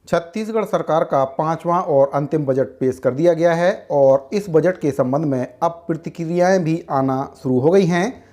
छत्तीसगढ़ सरकार का 5वां और अंतिम बजट पेश कर दिया गया है और इस बजट के संबंध में अब प्रतिक्रियाएं भी आना शुरू हो गई हैं।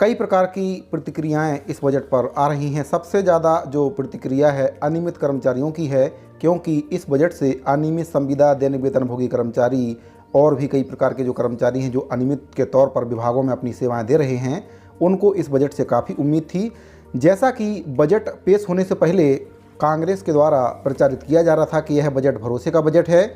कई प्रकार की प्रतिक्रियाएं इस बजट पर आ रही हैं। सबसे ज़्यादा जो प्रतिक्रिया है अनियमित कर्मचारियों की है, क्योंकि इस बजट से अनियमित संविदा, दैनिक वेतनभोगी कर्मचारी और भी कई प्रकार के जो कर्मचारी हैं जो अनियमित के तौर पर विभागों में अपनी सेवाएं दे रहे हैं, उनको इस बजट से काफ़ी उम्मीद थी। जैसा कि बजट पेश होने से पहले कांग्रेस के द्वारा प्रचारित किया जा रहा था कि यह बजट भरोसे का बजट है,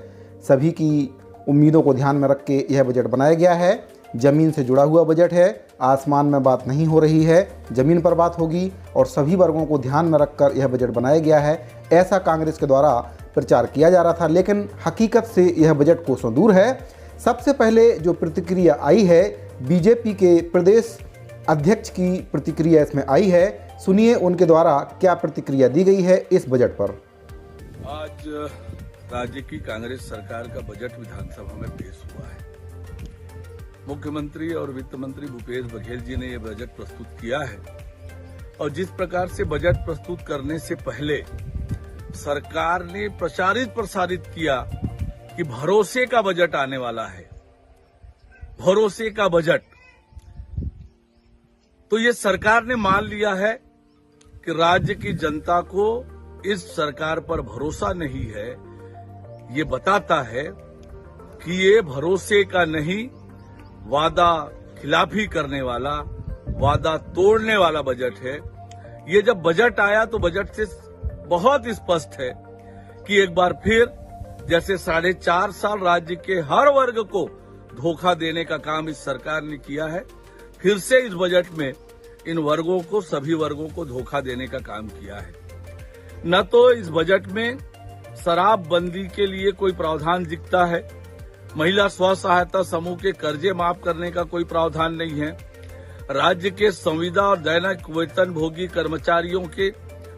सभी की उम्मीदों को ध्यान में रख के यह बजट बनाया गया है, ज़मीन से जुड़ा हुआ बजट है, आसमान में बात नहीं हो रही है, ज़मीन पर बात होगी और सभी वर्गों को ध्यान में रखकर यह बजट बनाया गया है, ऐसा कांग्रेस के द्वारा प्रचार किया जा रहा था। लेकिन हकीकत से यह बजट कोसों दूर है। सबसे पहले जो प्रतिक्रिया आई है बीजेपी के प्रदेश अध्यक्ष की प्रतिक्रिया इसमें आई है। सुनिए उनके द्वारा क्या प्रतिक्रिया दी गई है इस बजट पर। आज राज्य की कांग्रेस सरकार का बजट विधानसभा में पेश हुआ है। मुख्यमंत्री और वित्त मंत्री भूपेश बघेल जी ने यह बजट प्रस्तुत किया है और जिस प्रकार से बजट प्रस्तुत करने से पहले सरकार ने प्रसारित किया कि भरोसे का बजट आने वाला है, भरोसे का बजट, तो ये सरकार ने मान लिया है कि राज्य की जनता को इस सरकार पर भरोसा नहीं है। ये बताता है कि ये भरोसे का नहीं, वादा खिलाफी करने वाला, वादा तोड़ने वाला बजट है। ये जब बजट आया तो बजट से बहुत स्पष्ट है कि एक बार फिर जैसे 4.5 साल राज्य के हर वर्ग को धोखा देने का काम इस सरकार ने किया है, फिर से इस बजट में इन वर्गों को, सभी वर्गों को धोखा देने का काम किया है। न तो इस बजट में शराबबंदी के लिए कोई प्रावधान दिखता है, महिला स्व सहायता समूह के कर्जे माफ करने का कोई प्रावधान नहीं है, राज्य के संविदा और दैनिक वेतनभोगी कर्मचारियों के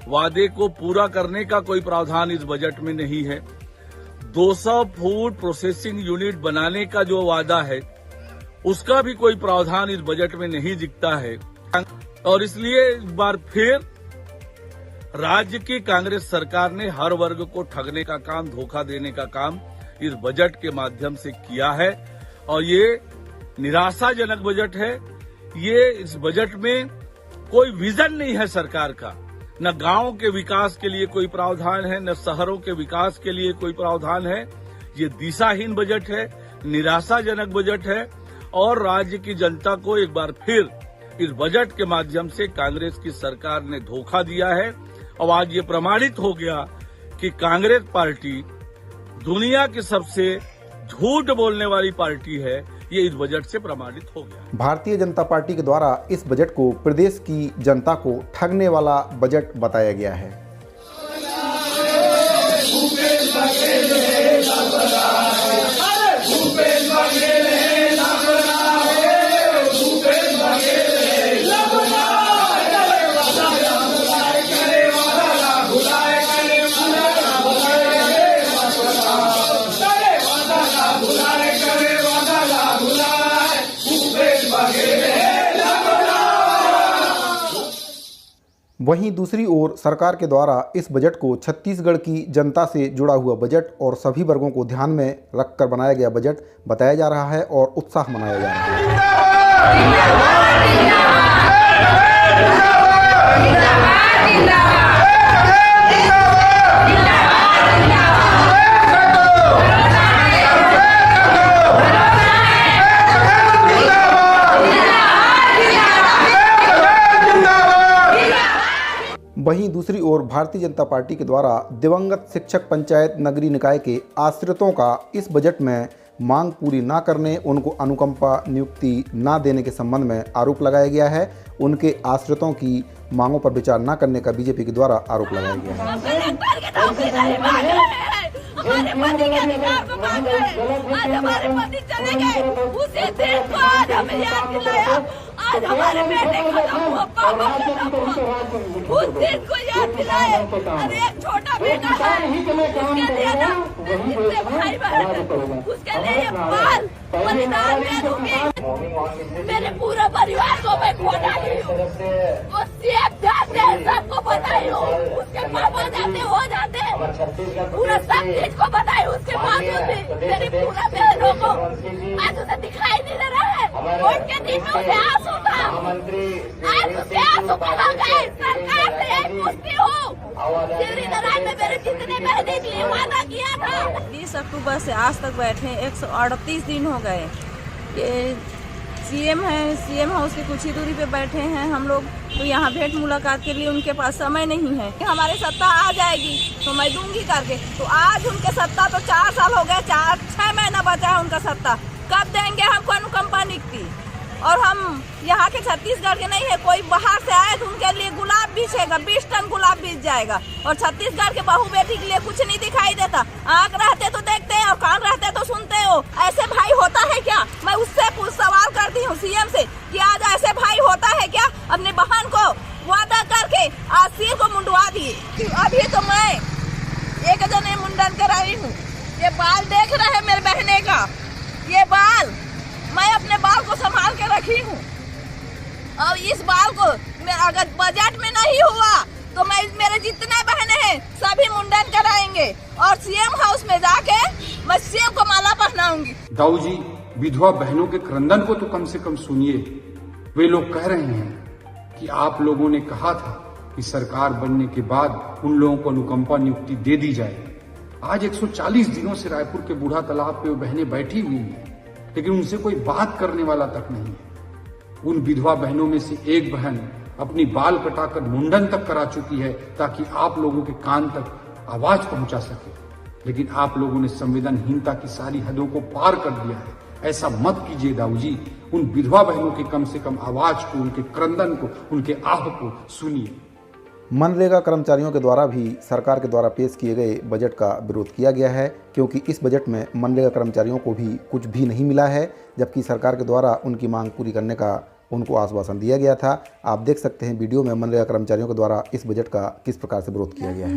वादे को पूरा करने का कोई प्रावधान इस बजट में नहीं है, 200 फूड प्रोसेसिंग यूनिट बनाने का जो वादा है उसका भी कोई प्रावधान इस बजट में नहीं दिखता है। और इसलिए इस बार फिर राज्य की कांग्रेस सरकार ने हर वर्ग को ठगने का काम, धोखा देने का काम इस बजट के माध्यम से किया है और ये निराशाजनक बजट है। ये इस बजट में कोई विजन नहीं है सरकार का, न गांव के विकास के लिए कोई प्रावधान है, न शहरों के विकास के लिए कोई प्रावधान है। ये दिशाहीन बजट है, निराशाजनक बजट है और राज्य की जनता को एक बार फिर इस बजट के माध्यम से कांग्रेस की सरकार ने धोखा दिया है। और आज ये प्रमाणित हो गया कि कांग्रेस पार्टी दुनिया की सबसे झूठ बोलने वाली पार्टी है, ये इस बजट से प्रमाणित हो गया। भारतीय जनता पार्टी के द्वारा इस बजट को प्रदेश की जनता को ठगने वाला बजट बताया गया है। वहीं दूसरी ओर सरकार के द्वारा इस बजट को छत्तीसगढ़ की जनता से जुड़ा हुआ बजट और सभी वर्गों को ध्यान में रखकर बनाया गया बजट बताया जा रहा है और उत्साह मनाया जा रहा है। वहीं दूसरी ओर भारतीय जनता पार्टी के द्वारा दिवंगत शिक्षक पंचायत नगरीय निकाय के आश्रितों का इस बजट में मांग पूरी न करने, उनको अनुकंपा नियुक्ति न देने के संबंध में आरोप लगाया गया है। उनके आश्रितों की मांगों पर विचार न करने का बीजेपी के द्वारा आरोप लगाया गया है। आज हमारे बेटे खत्म हुआ, पापा उस दिन को याद दिलाए। अरे एक छोटा बेटा है, उसके लिए ना जितने भाई बहन, उसके लिए ये बाल बलिदान दे दूंगी। मेरे पूरे परिवार को मैं खो डाली हूँ। वो सेब सबको बताई हूँ, उसके पापा जाते हो जाते पूरा सब चीज को बताई, उसके बावजूद भी मेरी पूरा बहनों को आज उसे दिखाई नहीं दे रहा है। वोट के दिन में उसे आंसू था, आज उसे आंसू पड़ा गए। सरकार से एक पूछती हूँ, सिवरी नारायण में मेरे जितने बहने के लिए वादा किया था। 20 अक्टूबर से आज तक बैठे 138 दिन हो गए। ये सीएम हाउस की कुछ ही दूरी पे बैठे हैं हम लोग, तो यहाँ भेंट मुलाकात के लिए उनके पास समय नहीं है। हमारी सत्ता आ जाएगी तो मैं दूंगी करके, तो आज उनके सत्ता तो 4 साल हो गए, 6 महीना बचा है उनका सत्ता। कब देंगे हमको अनुकंपा निकती? और हम यहाँ के छत्तीसगढ़ के नहीं है, कोई बाहर से आए तो उनके लिए गुलाब बीजेगा, 20 टन गुलाब बीज जाएगा। और छत्तीसगढ़ के बहू बेटी के लिए कुछ नहीं दिखाई देता। आँख रहते तो देखते हैं और कान रहते तो सुनते हो। ऐसे भाई होता है क्या? मैं उससे सवाल करती हूँ सीएम से कि आज ऐसे भाई होता है क्या? अपने बहन को वादा करके आज सिर को मुंडवा दिए। अभी तो मैं एक जने मुंडन कराई हूँ, ये बाल देख रहे हैं मेरे बहने का, ये बाल मैं अपने बाल को संभाल के रखी हूँ। और इस बाल को अगर बजट में नहीं हुआ तो मैं मेरे जितने बहने हैं सभी मुंडन कराएंगे और सीएम हाउस में जाके मैं सीएम को माला पहनाऊंगी। दाऊ जी, विधवा बहनों के क्रंदन को तो कम से कम सुनिए। वे लोग कह रहे हैं कि आप लोगों ने कहा था कि सरकार बनने के बाद उन लोगों को अनुकंपा नियुक्ति दे दी जाए। आज 140 दिनों से रायपुर के बूढ़ा तालाब पे वो बहनें बैठी हुई हैं, लेकिन उनसे कोई बात करने वाला तक नहीं है। उन विधवा बहनों में से एक बहन अपनी बाल कटाकर मुंडन तक करा चुकी है ताकि आप लोगों के कान तक आवाज पहुंचा सके, लेकिन आप लोगों ने संवेदनहीनता की सारी हदों को पार कर दिया है। ऐसा मत कीजिए दाऊ जी। उन विधवा बहनों की कम से कम आवाज को, उनके क्रंदन को, उनके आह को सुनिए। मनरेगा कर्मचारियों के द्वारा भी सरकार के द्वारा पेश किए गए बजट का विरोध किया गया है, क्योंकि इस बजट में मनरेगा कर्मचारियों को भी कुछ भी नहीं मिला है, जबकि सरकार के द्वारा उनकी मांग पूरी करने का उनको आश्वासन दिया गया था। आप देख सकते हैं वीडियो में मनरेगा कर्मचारियों के द्वारा इस बजट का किस प्रकार से विरोध किया गया है।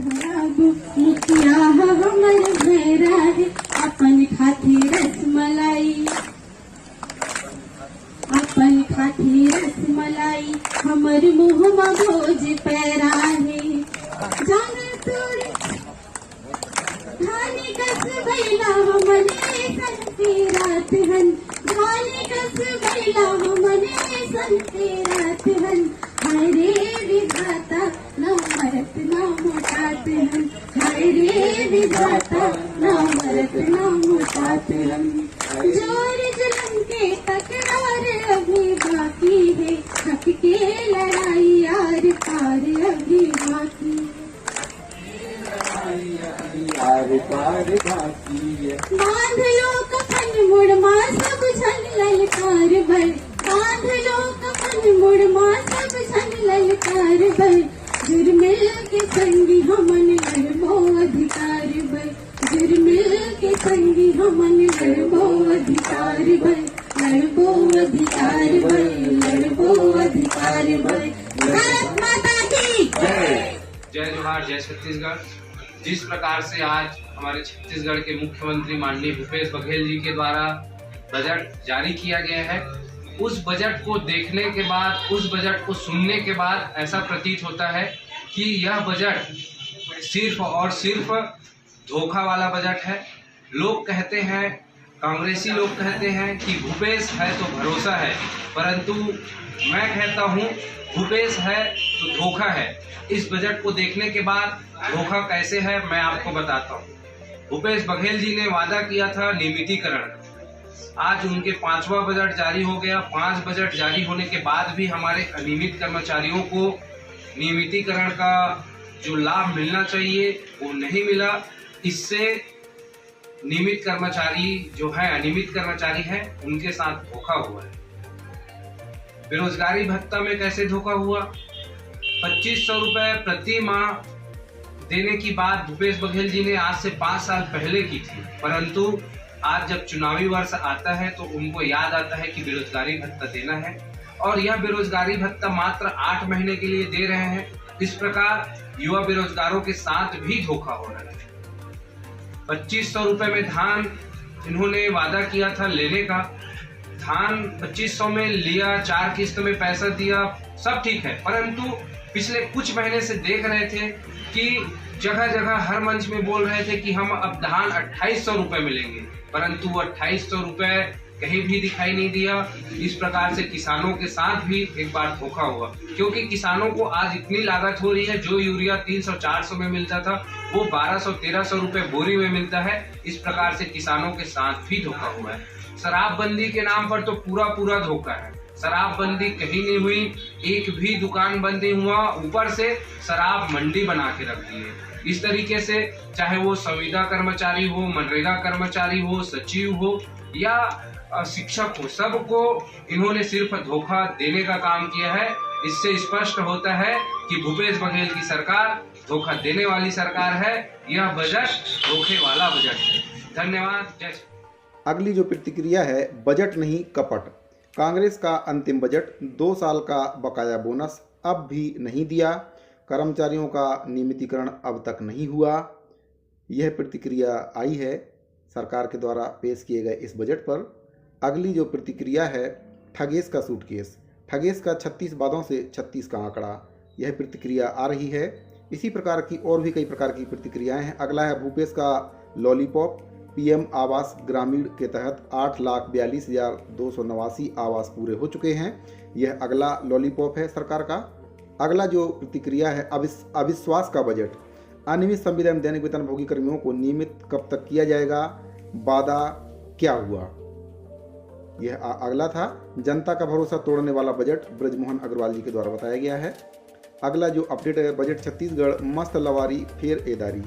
अपन खाती रसमलाई हमर मुँह भोज पैरा है, जाने तोरी धानी कस बैला हमने संते रात हन, धानी कस बैला हमने संते रात हन। हाय रे विधाता न मरत न मोटात हन, हाय रे विधाता न मरत न मोटात हन। जोर जुल्म के तकरार अभी बाकी है, हक के लड़ाई यार पार अभी बाकी है। बांध लो कफन मुड़मा सब झन ललकार भर, बांध लो कफन मुड़मा सब झन ललकार भर। जुर्मिल के संगी हमन लड़बो अधिकार भर, जुर्मिल के संगी हमन लड़बो अधिकार भर, लड़बो अधिकार भर, लड़बो अधिकार भर। भारत माता की जय। जय जोहार, जय छत्तीसगढ़। जिस प्रकार से आज हमारे छत्तीसगढ़ के मुख्यमंत्री माननीय भूपेश बघेल जी के द्वारा बजट जारी किया गया है, उस बजट को देखने के बाद, उस बजट को सुनने के बाद ऐसा प्रतीत होता है कि यह बजट सिर्फ और सिर्फ धोखा वाला बजट है। लोग कहते हैं, कांग्रेसी लोग कहते हैं कि भूपेश है तो भरोसा है, परंतु मैं कहता हूं भूपेश है तो धोखा है। इस बजट को देखने के बाद धोखा कैसे है मैं आपको बताता हूं। भूपेश बघेल जी ने वादा किया था नियमितीकरण, आज उनके 5वां बजट जारी हो गया। 5 बजट जारी होने के बाद भी हमारे अनियमित कर्मचारियों को नियमितीकरण का जो लाभ मिलना चाहिए वो नहीं मिला। इससे नियमित कर्मचारी जो है, अनियमित कर्मचारी है, उनके साथ धोखा हुआ है। बेरोजगारी भत्ता में कैसे धोखा हुआ? 2500 रुपए प्रति माह देने की बात भूपेश बघेल जी ने आज से 5 साल पहले की थी, परंतु आज जब चुनावी वर्ष आता है तो उनको याद आता है कि बेरोजगारी भत्ता देना है, और यह बेरोजगारी भत्ता मात्र 8 महीने के लिए दे रहे हैं। इस प्रकार युवा बेरोजगारों के साथ भी धोखा हो रहा है। 2500 रुपए में धान इन्होंने वादा किया था लेने का, धान 2500 में लिया, 4 किस्त में पैसा दिया, सब ठीक है, परंतु पिछले कुछ महीने से देख रहे थे कि जगह जगह हर मंच में बोल रहे थे कि हम अब धान 2800 रुपए मिलेंगे, परंतु वो 2800 रुपए कहीं भी दिखाई नहीं दिया। इस प्रकार से किसानों के साथ भी एक बार धोखा हुआ, क्योंकि किसानों को आज इतनी लागत हो रही है, जो यूरिया 300-400 में मिलता था वो 1200-1300 रुपए बोरी में मिलता है। इस प्रकार से किसानों के साथ भी धोखा हुआ है। शराबबंदी के नाम पर तो पूरा धोखा है। शराबबंदी कहीं नहीं हुई, एक भी दुकान बंद नहीं हुआ, ऊपर से शराब मंडी बना के रख दी है। इस तरीके से चाहे वो संविदा कर्मचारी हो, मनरेगा कर्मचारी हो, सचिव हो या शिक्षक हो, सबको इन्होंने सिर्फ धोखा देने का काम किया है। इससे स्पष्ट होता है कि भूपेश बघेल की सरकार धोखा देने वाली सरकार है। यह बजट धोखे वाला बजट है। धन्यवाद। जय। अगली जो प्रतिक्रिया है, बजट नहीं कपट। कांग्रेस का अंतिम बजट 2 साल का बकाया बोनस अब भी नहीं दिया, कर्मचारियों का नियमितीकरण अब तक नहीं हुआ। यह प्रतिक्रिया आई है सरकार के द्वारा पेश किए गए इस बजट पर। अगली जो प्रतिक्रिया है, ठगेश का सूटकेस। ठगेश का 36 वादों से 36 का आंकड़ा, यह प्रतिक्रिया आ रही है। इसी प्रकार की और भी कई प्रकार की प्रतिक्रियाएं हैं। अगला है भूपेश का लॉलीपॉप। पीएम आवास ग्रामीण के तहत 8,42,289 आवास पूरे हो चुके हैं। यह अगला लॉलीपॉप है सरकार का। अगला जो प्रतिक्रिया है, अविश्वास का बजट। अनियमित संविदा एवं दैनिक वेतनभोगी कर्मियों को नियमित कब तक किया जाएगा, वादा क्या हुआ। यह अगला था। जनता का भरोसा तोड़ने वाला बजट, ब्रजमोहन अग्रवाल जी के द्वारा बताया गया है। अगला जो अपडेट है, बजट छत्तीसगढ़ मस्त लवारी फेर एदारी।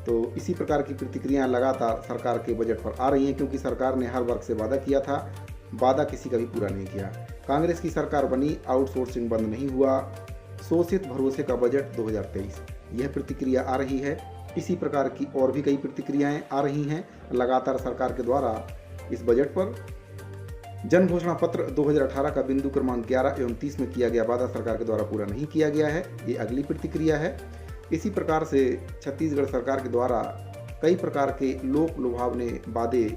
तो इसी प्रकार की प्रतिक्रियाएं लगातार सरकार के बजट पर आ रही हैं, क्योंकि सरकार ने हर वर्ग से वादा किया था, वादा किसी का भी पूरा नहीं किया। कांग्रेस की सरकार बनी, आउटसोर्सिंग बंद नहीं हुआ, शोषित भरोसे का बजट 2023, यह प्रतिक्रिया आ रही है। इसी प्रकार की और भी कई प्रतिक्रियाएं आ रही हैं लगातार सरकार के द्वारा इस बजट पर। जन घोषणा पत्र 2018 का बिंदु क्रमांक 11 एवं 30 में किया गया वादा सरकार के द्वारा पूरा नहीं किया गया है, ये अगली प्रतिक्रिया है। इसी प्रकार से छत्तीसगढ़ सरकार के द्वारा कई प्रकार के लोक लुभावने वादे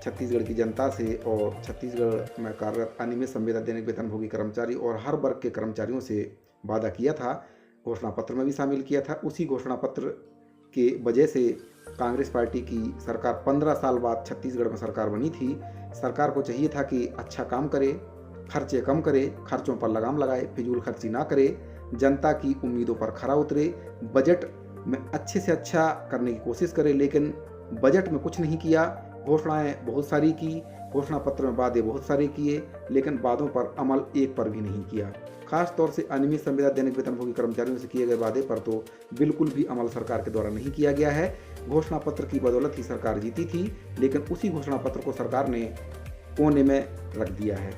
छत्तीसगढ़ की जनता से और छत्तीसगढ़ में कार्यरत अनियमित संविदा दैनिक वेतनभोगी कर्मचारी और हर वर्ग के कर्मचारियों से वादा किया था, घोषणा पत्र में भी शामिल किया था। उसी घोषणा पत्र के वजह से कांग्रेस पार्टी की सरकार 15 साल बाद छत्तीसगढ़ में सरकार बनी थी। सरकार को चाहिए था कि अच्छा काम करे, खर्चे कम करे, खर्चों पर लगाम लगाए, फिजूल खर्ची ना करे, जनता की उम्मीदों पर खरा उतरे, बजट में अच्छे से अच्छा करने की कोशिश करे। लेकिन बजट में कुछ नहीं किया। घोषणाएं बहुत सारी की, घोषणा पत्र में वादे बहुत सारे किए, लेकिन वादों पर अमल एक पर भी नहीं किया। खास तौर से अनियमित संविदा दैनिक वेतनभोगी कर्मचारियों से किए गए वादे पर तो बिल्कुल भी अमल सरकार के द्वारा नहीं किया गया है। घोषणा पत्र की बदौलत ही सरकार जीती थी, लेकिन उसी घोषणा पत्र को सरकार ने कोने में रख दिया है।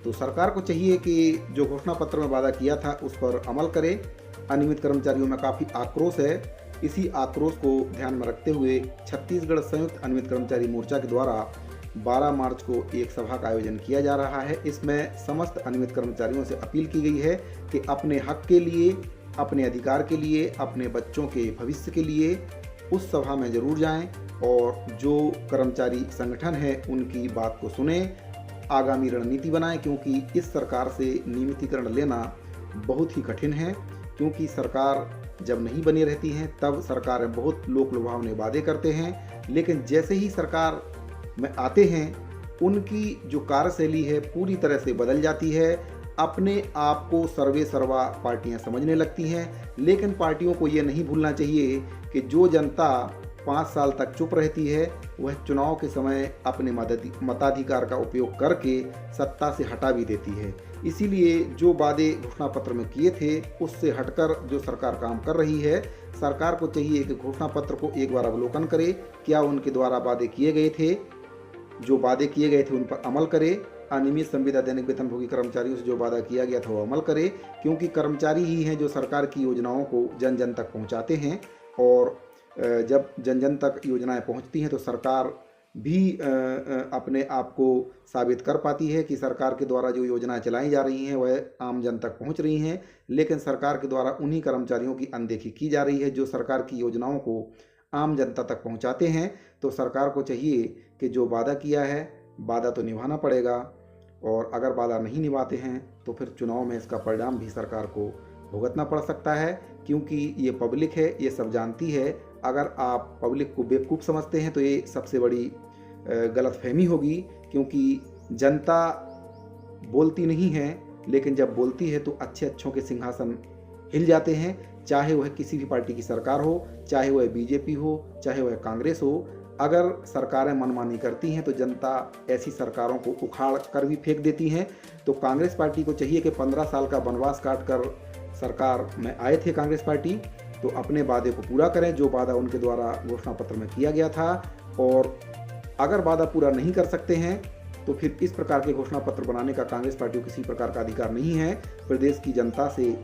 तो सरकार को चाहिए कि जो घोषणा पत्र में वादा किया था उस पर अमल करे। अनियमित कर्मचारियों में काफ़ी आक्रोश है। इसी आक्रोश को ध्यान में रखते हुए छत्तीसगढ़ संयुक्त अनियमित कर्मचारी मोर्चा के द्वारा 12 मार्च को एक सभा का आयोजन किया जा रहा है। इसमें समस्त अनियमित कर्मचारियों से अपील की गई है कि अपने हक के लिए, अपने अधिकार के लिए, अपने बच्चों के भविष्य के लिए उस सभा में जरूर जाएं और जो कर्मचारी संगठन है उनकी बात को सुने, आगामी रणनीति बनाएं, क्योंकि इस सरकार से नियमितीकरण लेना बहुत ही कठिन है। क्योंकि सरकार जब नहीं बनी रहती हैं तब सरकार बहुत लोक लुभावने वादे करते हैं, लेकिन जैसे ही सरकार में आते हैं उनकी जो कार्यशैली है पूरी तरह से बदल जाती है। अपने आप को सर्वे सर्वा पार्टियां समझने लगती हैं। लेकिन पार्टियों को ये नहीं भूलना चाहिए कि जो जनता 5 साल तक चुप रहती है वह चुनाव के समय अपने मताधिकार का उपयोग करके सत्ता से हटा भी देती है। इसीलिए जो वादे घोषणा पत्र में किए थे उससे हटकर जो सरकार काम कर रही है, सरकार को चाहिए कि घोषणा पत्र को एक बार अवलोकन करे, क्या उनके द्वारा वादे किए गए थे, जो वादे किए गए थे उन पर अमल करे। अनियमित संविदा दैनिक वेतनभोगी कर्मचारियों से जो वादा किया गया था वो अमल करे, क्योंकि कर्मचारी ही हैं जो सरकार की योजनाओं को जन जन तक पहुंचाते हैं। और जब जन जन तक योजनाएं पहुंचती हैं तो सरकार भी अपने आप को साबित कर पाती है कि सरकार के द्वारा जो योजनाएं चलाई जा रही हैं वह आम जन तक पहुंच रही हैं। लेकिन सरकार के द्वारा उन्हीं कर्मचारियों की अनदेखी की जा रही है जो सरकार की योजनाओं को आम जनता तक पहुंचाते हैं। तो सरकार को चाहिए कि जो वादा किया है वादा तो निभाना पड़ेगा, और अगर वादा नहीं निभाते हैं तो फिर चुनाव में इसका परिणाम भी सरकार को भुगतना पड़ सकता है, क्योंकि ये पब्लिक है, ये सब जानती है। अगर आप पब्लिक को बेवकूफ़ समझते हैं तो ये सबसे बड़ी गलतफहमी होगी, क्योंकि जनता बोलती नहीं है, लेकिन जब बोलती है तो अच्छे अच्छों के सिंहासन हिल जाते हैं, चाहे वह किसी भी पार्टी की सरकार हो, चाहे वह बीजेपी हो, चाहे वह कांग्रेस हो। अगर सरकारें मनमानी करती हैं तो जनता ऐसी सरकारों को उखाड़ कर भी फेंक देती हैं। तो कांग्रेस पार्टी को चाहिए कि 15 साल का वनवास काट कर सरकार में आए थे कांग्रेस पार्टी, तो अपने वादे को पूरा करें जो वादा उनके द्वारा घोषणा पत्र में किया गया था। और अगर वादा पूरा नहीं कर सकते हैं तो फिर इस प्रकार के घोषणा पत्र बनाने का कांग्रेस पार्टी को किसी प्रकार का अधिकार नहीं है। प्रदेश की जनता से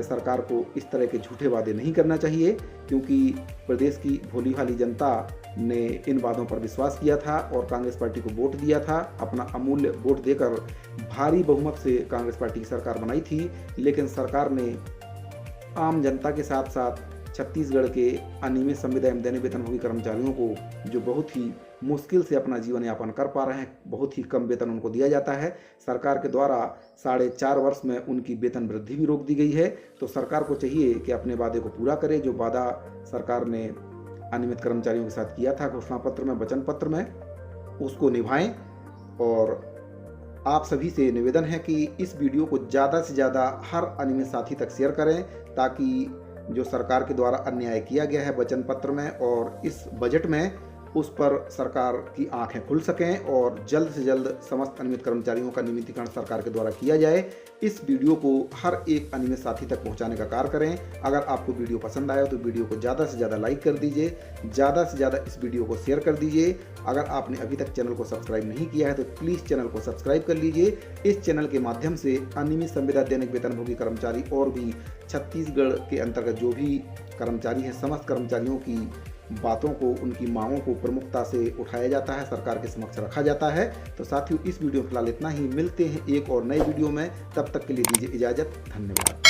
सरकार को इस तरह के झूठे वादे नहीं करना चाहिए, क्योंकि प्रदेश की भोली भाली जनता ने इन वादों पर विश्वास किया था और कांग्रेस पार्टी को वोट दिया था। अपना अमूल्य वोट देकर भारी बहुमत से कांग्रेस पार्टी की सरकार बनाई थी, लेकिन सरकार ने आम जनता के साथ साथ छत्तीसगढ़ के अनियमित संविदा एवं दैनिक वेतनभोगी कर्मचारियों को, जो बहुत ही मुश्किल से अपना जीवन यापन कर पा रहे हैं, बहुत ही कम वेतन उनको दिया जाता है। सरकार के द्वारा 4.5 वर्ष में उनकी वेतन वृद्धि भी रोक दी गई है। तो सरकार को चाहिए कि अपने वादे को पूरा करे, जो वादा सरकार ने अनियमित कर्मचारियों के साथ किया था घोषणा पत्र में, वचन पत्र में, उसको निभाएं। और आप सभी से निवेदन है कि इस वीडियो को ज़्यादा से ज़्यादा हर अनियमित साथी तक शेयर करें, ताकि जो सरकार के द्वारा अन्याय किया गया है वचन पत्र में और इस बजट में, उस पर सरकार की आंखें खुल सकें और जल्द से जल्द समस्त अनियमित कर्मचारियों का नियमितीकरण सरकार के द्वारा किया जाए। इस वीडियो को हर एक अनियमित साथी तक पहुंचाने का कार्य करें। अगर आपको वीडियो पसंद आया तो वीडियो को ज़्यादा से ज़्यादा लाइक कर दीजिए, ज़्यादा से ज़्यादा इस वीडियो को शेयर कर दीजिए। अगर आपने अभी तक चैनल को सब्सक्राइब नहीं किया है तो प्लीज़ चैनल को सब्सक्राइब कर लीजिए। इस चैनल के माध्यम से अनियमित संविदा दैनिक वेतनभोगी कर्मचारी और भी छत्तीसगढ़ के अंतर्गत जो भी कर्मचारी हैं, समस्त कर्मचारियों की बातों को, उनकी मांगों को प्रमुखता से उठाया जाता है, सरकार के समक्ष रखा जाता है। तो साथियों, इस वीडियो में फिलहाल इतना ही। मिलते हैं एक और नए वीडियो में, तब तक के लिए दीजिए इजाज़त। धन्यवाद।